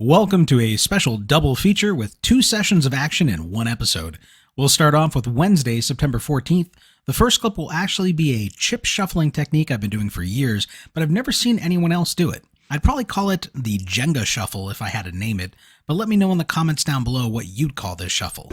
Welcome to a special double feature with 2 sessions of action in 1 episode. We'll start off with Wednesday, September 14th. The first clip will actually be a chip shuffling technique I've been doing for years, but I've never seen anyone else do it. I'd probably call it the Jenga shuffle if I had to name it, but let me know in the comments down below what you'd call this shuffle.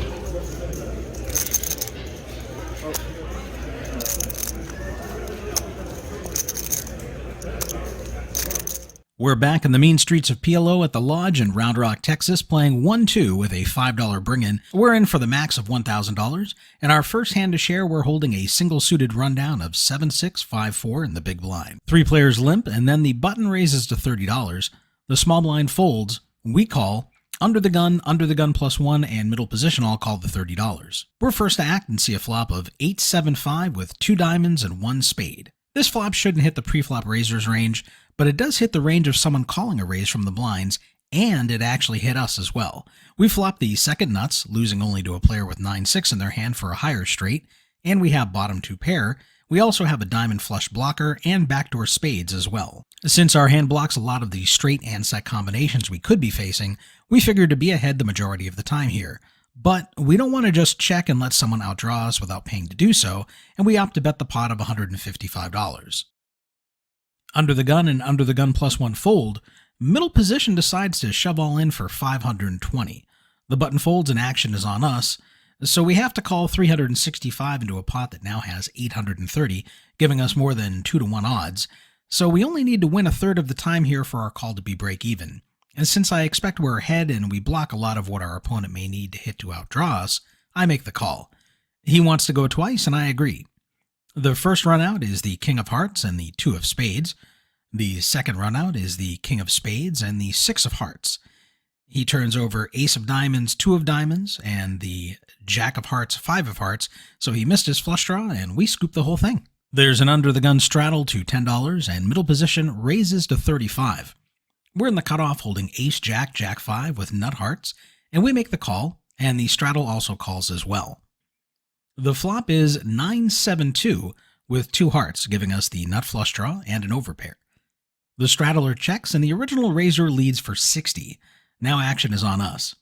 We're back in the mean streets of PLO at the Lodge in Round Rock, Texas, playing 1-2 with a $5 bring-in. We're in for the max of $1,000, and our first hand to share, we're holding a single-suited rundown of 7-6, 5-4 in the big blind. 3 players limp, and then the button raises to $30. The small blind folds. We call. Under the gun plus 1, and middle position all call the $30. We're first to act and see a flop of 8-7-5 with 2 diamonds and 1 spade. This flop shouldn't hit the pre-flop raiser's range, but it does hit the range of someone calling a raise from the blinds, and it actually hit us as well. We flopped the second nuts, losing only to a player with 9-6 in their hand for a higher straight, and we have bottom 2 pair. We also have a diamond flush blocker and backdoor spades as well. Since our hand blocks a lot of the straight and set combinations we could be facing, we figured to be ahead the majority of the time here. But we don't want to just check and let someone outdraw us without paying to do so, and we opt to bet the pot of $155. Under the gun and under the gun plus 1 fold, middle position decides to shove all in for $520. The button folds and action is on us, so we have to call $365 into a pot that now has $830, giving us more than 2-to-1 odds, so we only need to win a third of the time here for our call to be break even. And since I expect we're ahead and we block a lot of what our opponent may need to hit to outdraw us, I make the call. He wants to go twice, and I agree. The first run out is the King of Hearts and the 2 of Spades. The second run out is the King of Spades and the 6 of Hearts. He turns over Ace of Diamonds, 2 of Diamonds, and the Jack of Hearts, 5 of Hearts, so he missed his flush draw, and we scoop the whole thing. There's an under the gun straddle to $10, and middle position raises to $35. We're in the cutoff holding Ace, Jack, Jack 5 with nut hearts, and we make the call, and the straddle also calls as well. The flop is 9-7-2 with 2 hearts, giving us the nut flush draw and an overpair. The straddler checks, and the original raiser leads for 60. Now action is on us.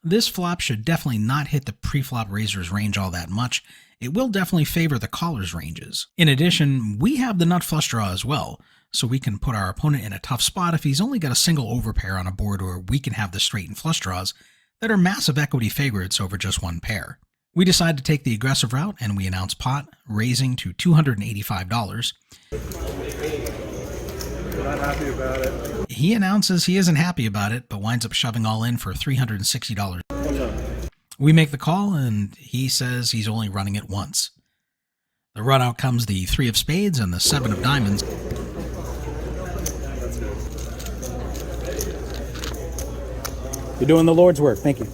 This flop should definitely not hit the pre-flop raiser's range all that much. It will definitely favor the caller's ranges. In addition, we have the nut flush draw as well, so we can put our opponent in a tough spot if he's only got a single overpair on a board, or we can have the straight and flush draws that are massive equity favorites over just 1 pair. We decide to take the aggressive route, and we announce pot, raising to $285. Not happy about it. He announces he isn't happy about it, but winds up shoving all in for $360. We make the call, and he says he's only running it once. The run out comes the 3 of Spades and the 7 of Diamonds. You're doing the Lord's work. Thank you.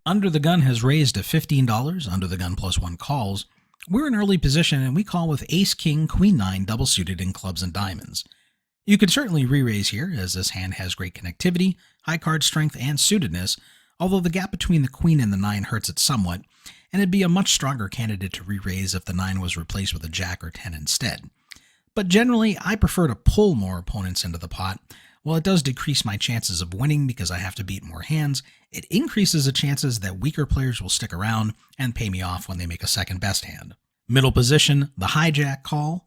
Under the gun has raised to $15. Under the gun plus 1 calls. We're in early position, and we call with Ace, King, Queen 9 double suited in clubs and diamonds. You could certainly re-raise here, as this hand has great connectivity, high card strength, and suitedness, although the gap between the Queen and the 9 hurts it somewhat, and it'd be a much stronger candidate to re-raise if the 9 was replaced with a Jack or 10 instead. But generally, I prefer to pull more opponents into the pot. While it does decrease my chances of winning because I have to beat more hands, it increases the chances that weaker players will stick around and pay me off when they make a second best hand. Middle position, the hijack call,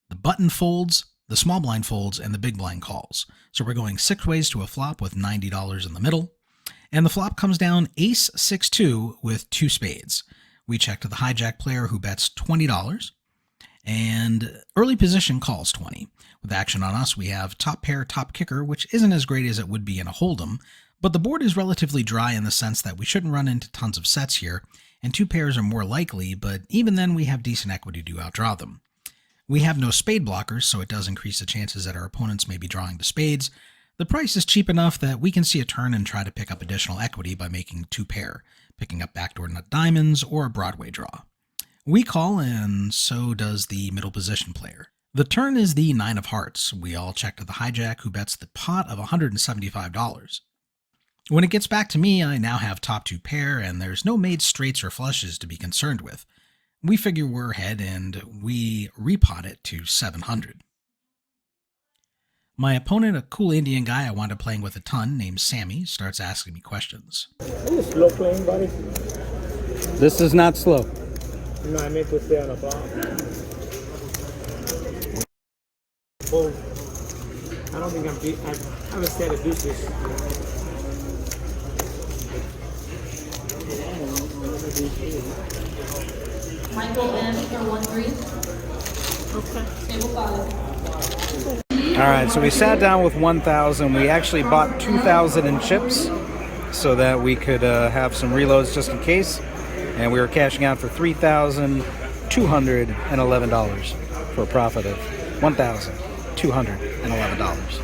the button folds, the small blind folds, and the big blind calls. So we're going 6 ways to a flop with $90 in the middle. And the flop comes down Ace 6-2 with 2 spades. We check to the hijack player who bets $20. And early position calls 20. With action on us, we have top pair, top kicker, which isn't as great as it would be in a hold'em, but the board is relatively dry in the sense that we shouldn't run into tons of sets here, and 2 pairs are more likely, but even then we have decent equity to outdraw them. We have no spade blockers, so it does increase the chances that our opponents may be drawing to spades. The price is cheap enough that we can see a turn and try to pick up additional equity by making 2 pair, picking up backdoor nut diamonds or a Broadway draw. We call, and so does the middle position player. The turn is the 9 of Hearts. We all check to the hijack who bets the pot of $175. When it gets back to me, I now have top 2 pair, and there's no made straights or flushes to be concerned with. We figure we're ahead, and we repot it to $700. My opponent, a cool Indian guy I wound up playing with a ton named Sammy, starts asking me questions. Are you slow playing, buddy? This is not slow. No, I meant to stay on the flop. Well, I don't think I haven't said a deuces. Michael M for 1-3. Okay. Table 5. All right, so we sat down with 1,000. We actually bought 2,000 in chips so that we could have some reloads just in case. And we were cashing out for $3,211 for a profit of $1,211.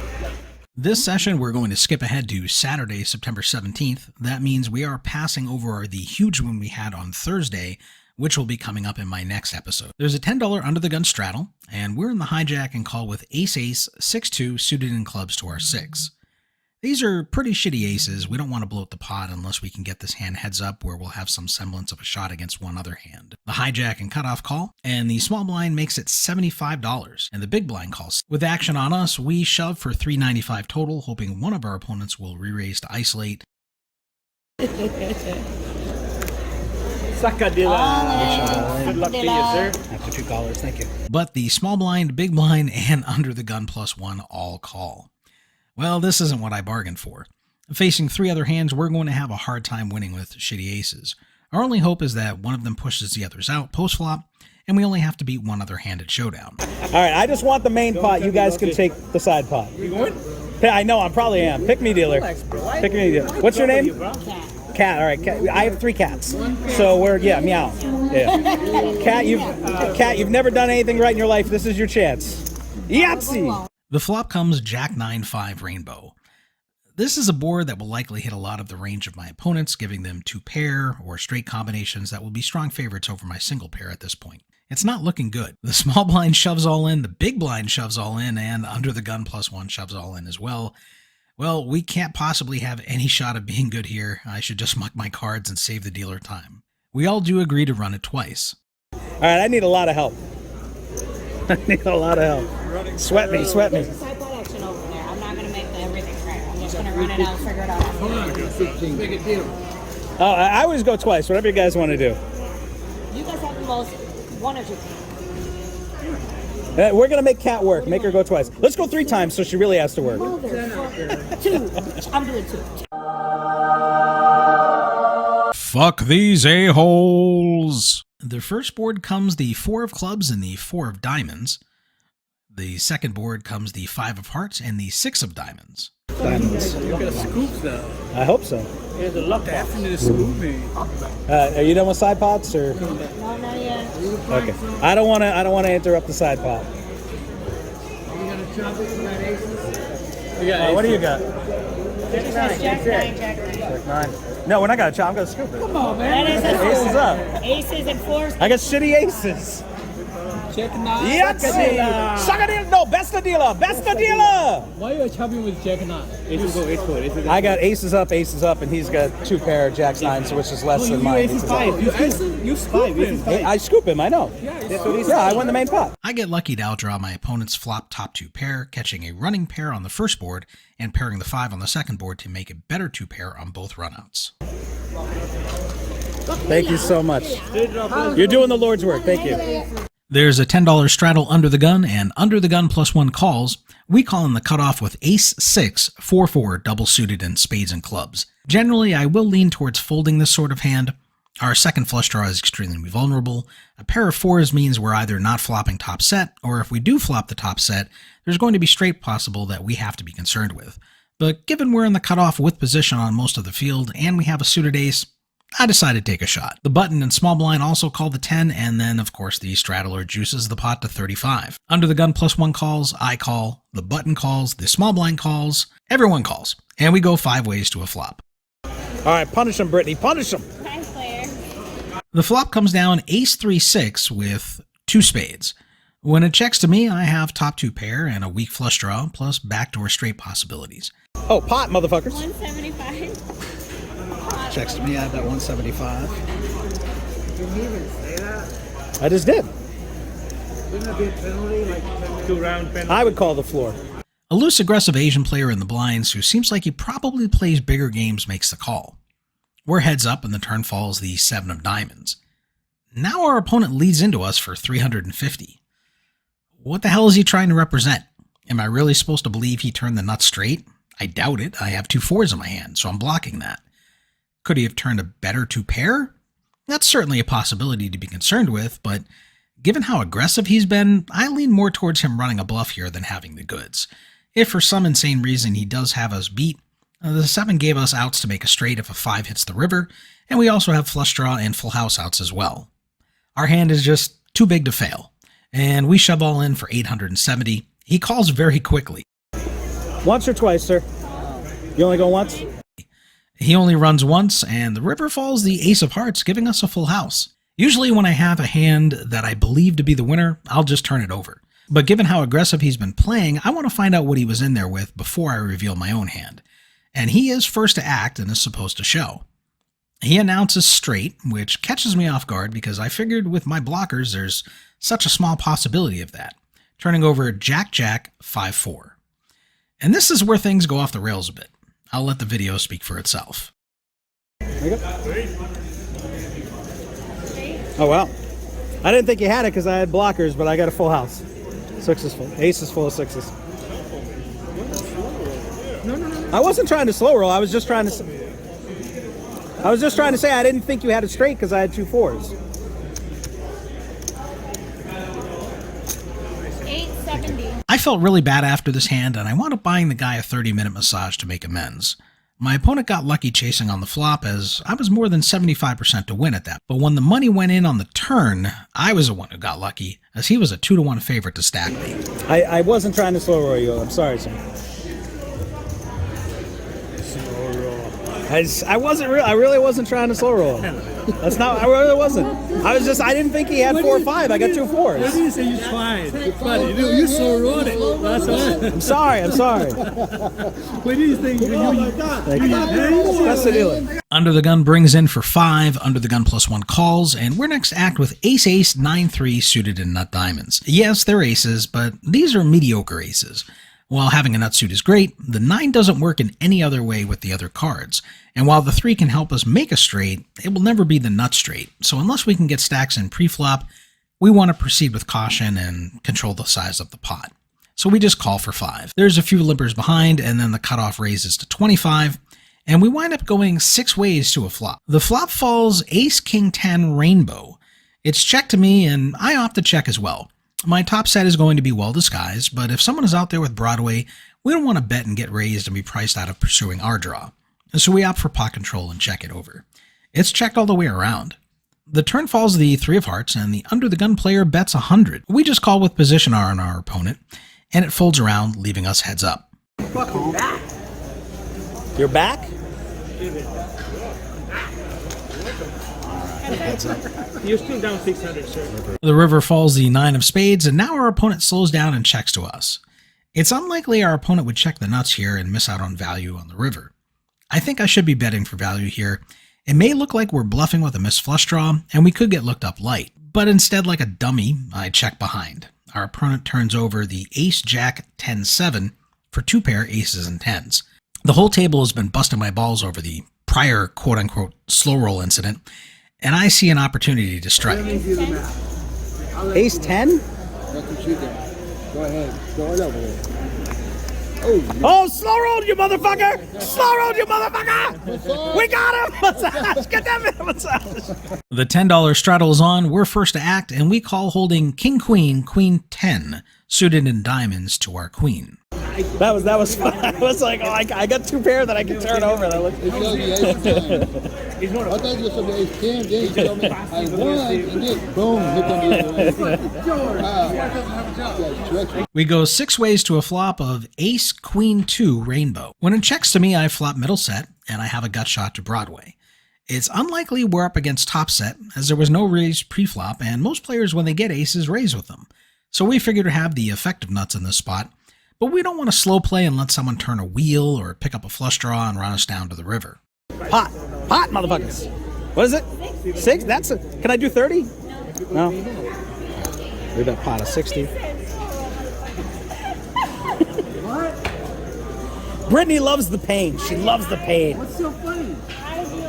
This session, we're going to skip ahead to Saturday, September 17th. That means we are passing over the huge win we had on Thursday, which will be coming up in my next episode. There's a $10 under the gun straddle, and we're in the hijack and call with ace-ace, 6-2 suited in clubs to our 6. These are pretty shitty aces. We don't want to bloat the pot unless we can get this hand heads up where we'll have some semblance of a shot against one other hand. The hijack and cutoff call, and the small blind makes it $75, and the big blind calls. With action on us, we shove for $395 total, hoping one of our opponents will re-raise to isolate. Sacadilla. Good luck to you, sir. After $2, thank you. But the small blind, big blind, and under the gun +1 all call. Well, this isn't what I bargained for. Facing 3 other hands, we're going to have a hard time winning with shitty aces. Our only hope is that one of them pushes the others out post-flop, and we only have to beat one other hand at showdown. All right, I just want the main pot. You guys can take the side pot. You going? Yeah, I know, I probably am. Pick me, dealer. Pick me, dealer. What's your name? Cat. All right, cat. I have 3 cats. So we're, yeah, meow. Yeah. Cat, you've never done anything right in your life. This is your chance. Yahtzee! The flop comes Jack-9-5 Rainbow. This is a board that will likely hit a lot of the range of my opponents, giving them 2 pair or straight combinations that will be strong favorites over my single pair at this point. It's not looking good. The small blind shoves all in, the big blind shoves all in, and under the gun +1 shoves all in as well. Well, we can't possibly have any shot of being good here. I should just muck my cards and save the dealer time. We all do agree to run it twice. All right, I need a lot of help. I need a lot of help. Sweat me, sweat me. There's a side pot action over there. I'm not going to make everything right. I'm just going to run it out, figure it out after. Oh, I always go twice, whatever you guys want to do. You guys have the most 1 or 2 teams. We're going to make Cat work. Make her go twice. Let's go 3 times so she really has to work. 2. I'm doing 2. Fuck these a-holes! The first board comes the 4 of clubs and the 4 of diamonds. The second board comes the 5 of hearts and the 6 of diamonds. Diamonds. You're gonna scoop though. I hope so. There's a luck definitely to scoop me. Are you done with side pots or? No, not yet. Okay. I don't want to interrupt the side pot. You gonna chop it? You got aces? You got What do you got? Jack 9, Jack 9. Jack 9. No, we're not gonna chop. I'm gonna scoop it. Come on, man. That is a Aces up. Aces and 4s. I got shitty aces. Check 9. Yahtzee! Sakadilla! No, best of dealer! Best of dealer! Why are you chopping with Jack 9? Aces go, ace 4, aces. I got aces up, and he's got 2 pair of Jacks 9s, which is less than mine. Aces 5. You scoop him. I scoop him, I know. Yeah, I won the main pot. I get lucky to outdraw my opponent's flop top 2 pair, catching a running pair on the first board and pairing the 5 on the second board to make a better 2 pair on both runouts. Thank you so much. You're doing the Lord's work. Thank you. There's a $10 straddle under the gun, and under the gun +1 calls. We call in the cutoff with ace-6, 4-4, double suited in spades and clubs. Generally, I will lean towards folding this sort of hand. Our second flush draw is extremely vulnerable. A pair of 4s means we're either not flopping top set, or if we do flop the top set, there's going to be straight possible that we have to be concerned with. But given we're in the cutoff with position on most of the field, and we have a suited ace, I decided to take a shot. The button and small blind also call the 10, and then, of course, the straddler juices the pot to 35. Under the gun +1 calls, I call, the button calls, the small blind calls, everyone calls, and we go 5 ways to a flop. All right, punish him, Brittany. Punish him. Nice player. The flop comes down ace-3-6 with 2 spades. When it checks to me, I have top 2 pair and a weak flush draw, plus backdoor straight possibilities. Oh, pot, motherfuckers. 175. Checks to me, I have that 175. Didn't even say that. I just did. Wouldn't that be a penalty? Like 2-round penalty? I would call the floor. A loose, aggressive Asian player in the blinds who seems like he probably plays bigger games makes the call. We're heads up and the turn falls the 7 of diamonds. Now our opponent leads into us for 350. What the hell is he trying to represent? Am I really supposed to believe he turned the nuts straight? I doubt it. I have 2 4s in my hand, so I'm blocking that. Could he have turned a better 2 pair? That's certainly a possibility to be concerned with, but given how aggressive he's been, I lean more towards him running a bluff here than having the goods. If for some insane reason he does have us beat, the 7 gave us outs to make a straight if a 5 hits the river, and we also have flush draw and full house outs as well. Our hand is just too big to fail, and we shove all in for 870. He calls very quickly. Once or twice, sir? You only go once? He only runs once, and the river falls the ace of hearts, giving us a full house. Usually when I have a hand that I believe to be the winner, I'll just turn it over. But given how aggressive he's been playing, I want to find out what he was in there with before I reveal my own hand. And he is first to act and is supposed to show. He announces straight, which catches me off guard because I figured with my blockers there's such a small possibility of that, turning over Jack-Jack 5-4. And this is where things go off the rails a bit. I'll let the video speak for itself. Oh, wow. I didn't think you had it because I had blockers, but I got a full house. 6 is full. Ace is full of 6s. I wasn't trying to slow roll. I was just trying to say I didn't think you had it straight because I had 2 4s. 870. I felt really bad after this hand, and I wound up buying the guy a 30-minute massage to make amends. My opponent got lucky chasing on the flop as I was more than 75% to win at that, but when the money went in on the turn, I was the one who got lucky as he was a 2-to-1 favorite to stack me. I wasn't trying to slow roll you. I'm sorry, sir. I really wasn't trying to slow roll. That's not. I really wasn't. I didn't think he had 4 or 5. I got 2 4s. What do you say you tried? But you so wrote it. That's all. I'm sorry. What do you think? That's the deal. Under the gun brings in for 5, under the gun +1 calls, and we're next act with ace-ace 9-3 suited in nut diamonds. Yes, they're aces, but these are mediocre aces. While having a nut suit is great, the 9 doesn't work in any other way with the other cards. And while the 3 can help us make a straight, it will never be the nut straight. So unless we can get stacks in pre-flop, we want to proceed with caution and control the size of the pot. So we just call for 5. There's a few limpers behind, and then the cutoff raises to 25, and we wind up going 6 ways to a flop. The flop falls ace-king-10 rainbow. It's check to me, and I opt to check as well. My top set is going to be well disguised, but if someone is out there with Broadway, we don't want to bet and get raised and be priced out of pursuing our draw. So we opt for pot control and check it over. It's checked all the way around. The turn falls the 3 of hearts, and the under the gun player bets 100. We just call with position R on our opponent, and it folds around, leaving us heads up. Fucking back. You're back? You're still down 600, sir. The river falls the 9 of spades, and now our opponent slows down and checks to us. It's unlikely our opponent would check the nuts here and miss out on value on the river. I think I should be betting for value here. It may look like we're bluffing with a missed flush draw, and we could get looked up light, but instead, like a dummy, I check behind. Our opponent turns over the ace-jack 10-7 for 2 pair aces and 10s. The whole table has been busting my balls over the prior quote-unquote slow roll incident, and I see an opportunity to strike. Ace 10? That's what you got. Go ahead. Throw it over there. Oh, slow rolled, you motherfucker! Slow rolled, you motherfucker! We got him! Massage! Get that man a massage! The $10 straddle is on, we're first to act, and we call holding king-queen, queen-10, suited in diamonds to our queen. That was fun. I was like, oh, I got 2 pair that I can turn over. That looks. I thought you were supposed to ace 10, then you told me I won, and then boom, look on We go 6 ways to a flop of ace, queen, 2 rainbow. When it checks to me, I flop middle set, and I have a gut shot to Broadway. It's unlikely we're up against top set, as there was no raise pre-flop, and most players, when they get aces, raise with them. So we figure to have the effective nuts in this spot, but we don't want to slow play and let someone turn a wheel or pick up a flush draw and run us down to the river. Pot, motherfuckers. What is it? 6? Can I do 30? No. We bet pot of 60. What? Brittany loves the pain. She loves the pain. What's so funny? I do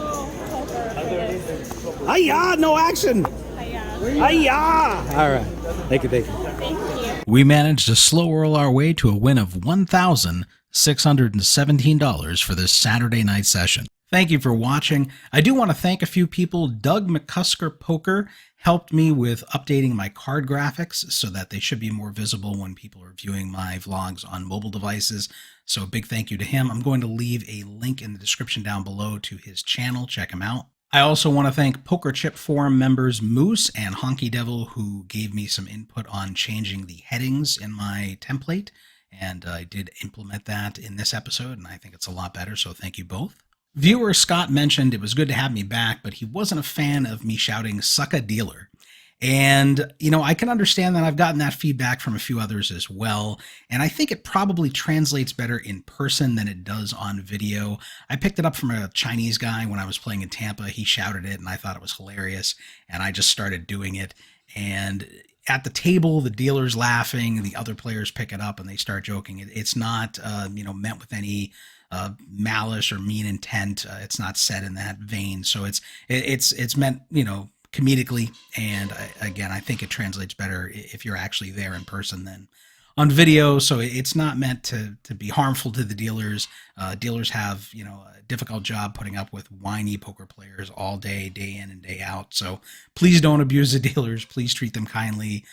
poker for this. Hi-ya, no action. Hi-ya. All right. Thank you. Thank you. We managed to slow roll our way to a win of $1,617 for this Saturday night session. Thank you for watching. I do want to thank a few people. Doug McCusker Poker helped me with updating my card graphics so that they should be more visible when people are viewing my vlogs on mobile devices. So a big thank you to him. I'm going to leave a link in the description down below to his channel. Check him out. I also want to thank Poker Chip Forum members Moose and Honky Devil, who gave me some input on changing the headings in my template. And I did implement that in this episode, and I think it's a lot better, so thank you both. Viewer Scott mentioned it was good to have me back, but he wasn't a fan of me shouting, "Suck a dealer." And, you know, I can understand that. I've gotten that feedback from a few others as well. And I think it probably translates better in person than it does on video. I picked it up from a Chinese guy when I was playing in Tampa. He shouted it and I thought it was hilarious. And I just started doing it. And at the table, the dealer's laughing, the other players pick it up and they start joking. It's not, meant with any malice or mean intent. It's not said in that vein. So it's meant, comedically, and again, I think it translates better if you're actually there in person than on video. So it's not meant to be harmful to the dealers. Dealers have a difficult job putting up with whiny poker players all day, day in and day out. So please don't abuse the dealers. Please treat them kindly.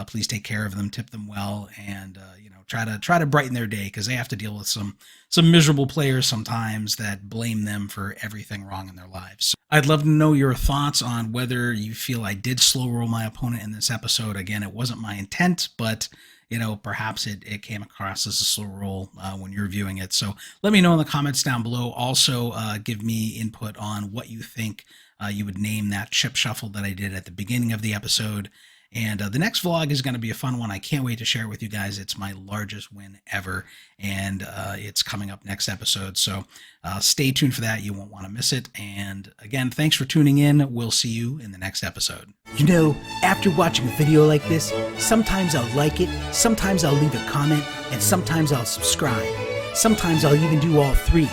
Please take care of them, tip them well, and try to brighten their day, because they have to deal with some miserable players sometimes that blame them for everything wrong in their lives. So I'd love to know your thoughts on whether you feel I did slow roll my opponent in this episode. Again, it wasn't my intent, but perhaps it came across as a slow roll when you're viewing it. So let me know in the comments down below. Also, give me input on what you think you would name that chip shuffle that I did at the beginning of the episode. And the next vlog is going to be a fun one. I can't wait to share it with you guys. It's my largest win ever, and it's coming up next episode. So stay tuned for that. You won't want to miss it. And again, thanks for tuning in. We'll see you in the next episode. After watching a video like this, sometimes I'll like it, sometimes I'll leave a comment, and sometimes I'll subscribe. Sometimes I'll even do all three.